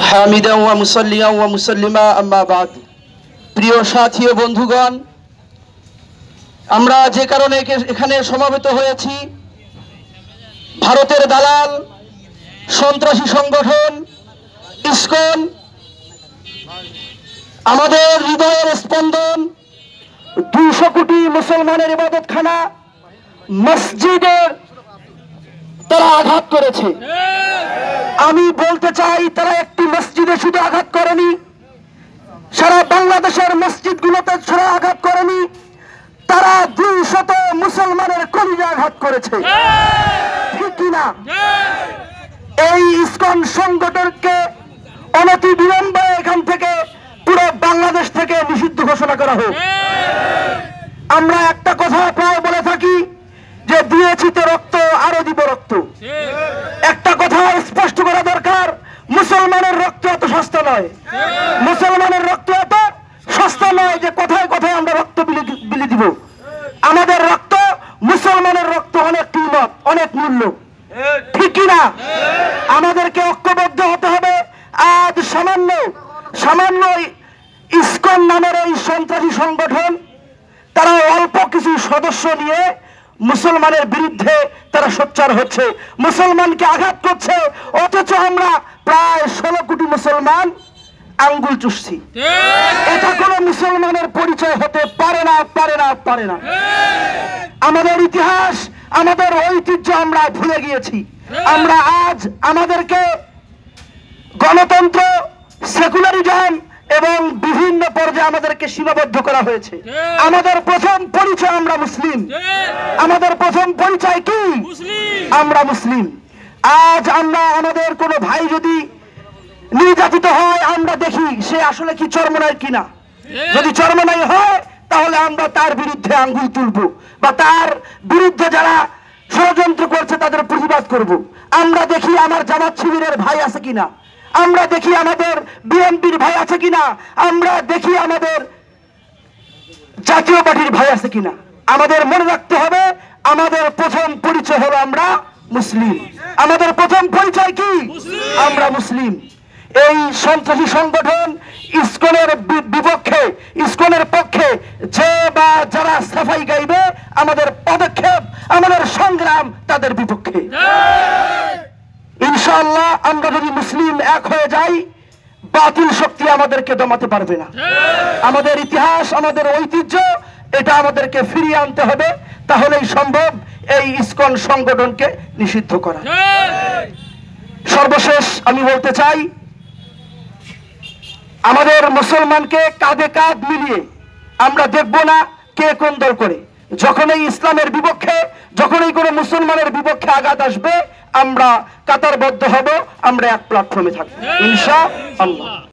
হামিদা ওয়া মুসাল্লিয়া ওয়া মুসাল্লিমা আম্মা বাদ। প্রিয় সাথী ও বন্ধুগণ, আমরা যে কারণে এখানে সমবেত হয়েছি, ভারতের দালাল সন্ত্রাসী সংগঠন ইসকন আমাদের হৃদয়ের স্পন্দন, 200 কোটি মুসলমানের ইবাদতখানা মসজিদের তারা আঘাত করেছে। আমি বলতে চাই, তারা একটি মসজিদে শুধু আঘাত করেনি, সারা বাংলাদেশের মসজিদগুলোতে সারা আঘাত করেনি, তারা 200 মুসলমানের কলিজা আঘাত করেছে, ঠিক কিনা? এই ইসকন সংগঠনকে অনতি বিলম্বে এখান থেকে পুরো বাংলাদেশ থেকে নিষিদ্ধ ঘোষণা করা হোক। আমরা একটা কথা প্রায় বলে থাকি যে দিয়েছি তো রক্ত, আরো দিব রক্ত। একটা কথা স্পষ্ট করা দরকার, মুসলমানের রক্ত এত সস্তা নয়, মুসলমানের রক্ত এত সস্তা নয় যে কথায় কথায় আমরা রক্ত বিলি দিব। আমাদের রক্ত, মুসলমানের রক্ত অনেক কিমত, অনেক মূল্য, ঠিক কিনা? আমাদেরকে ঐক্যবদ্ধ হতে হবে। আজ সামান্য ইসকন নামের এই সন্ত্রাসী সংগঠন, তারা অল্প কিছু সদস্য নিয়ে মুসলমানের বিরুদ্ধে তারা সোচ্চার হচ্ছে, মুসলমানকে আঘাত করছে, অথচ আমরা প্রায় 16 কোটি মুসলমান আঙ্গুল চুষছি। এটা কোন মুসলমানের পরিচয় হতে পারে না, পারে না, পারে না। আমাদের ইতিহাস, আমাদের ঐতিহ্য আমরা ভুলে গিয়েছি। আমরা আজ আমাদেরকে গণতন্ত্র, সেকুলারিজম এবং বিভিন্ন পর্যায়ে আমাদেরকে সীমাবদ্ধ করা হয়েছে। আমাদের প্রথম পরিচয় আমরা মুসলিম। আমাদের প্রথম পরিচয় কি? আমরা মুসলিম। আজ আমরা আমাদের কোনো ভাই যদি নির্যাতিত হয়, আমরা দেখি সে আসলে কি চরমনাই কিনা। যদি চরমনাই হয়, তাহলে আমরা তার বিরুদ্ধে আঙ্গুল তুলব, বা তার বিরুদ্ধে যারা ষড়যন্ত্র করছে তাদের প্রতিবাদ করব। আমরা দেখি আমার জামাত শিবিরের ভাই আছে কিনা, আমরা দেখি আমাদের বিএনপির ভাই আছে কিনা, আমরা দেখি আমাদের জাতীয় পার্টির ভাই আছে কিনা। আমাদের মনে রাখতে হবে, আমাদের প্রথম পরিচয় হলো আমরা মুসলিম। আমাদের প্রথম পরিচয় কি? আমরা মুসলিম। এই সন্ত্রাসী সংগঠন ইসকনের বিপক্ষে, ইসকনের পক্ষে যে বা যারা সাফাই গাইবে, আমাদের পদক্ষেপ, আমাদের সংগ্রাম তাদের বিপক্ষে। ইনশাআল্লাহ আমরা যদি মুসলিম এক হয়ে যাই, বাতিল শক্তি আমাদেরকে দমাতে পারবে না। আমাদের ইতিহাস, আমাদের ঐতিহ্য, এটা আমাদেরকে ফিরিয়ে আনতে হবে, তাহলেই সম্ভব এই ইসকন সংগঠনকে নিষিদ্ধ করা। সর্বশেষ আমি বলতে চাই, আমাদের মুসলমানকে কাঁধে কাঁধ মিলিয়ে আমরা দেখব না কে কোন দল করে। যখনই ইসলামের বিপক্ষে, যখনই কোনো মুসলমানের বিপক্ষে আঘাত আসবে, আমরা কাতারবদ্ধ হব, আমরা এক প্ল্যাটফর্মে থাকবো ইনশাআল্লাহ।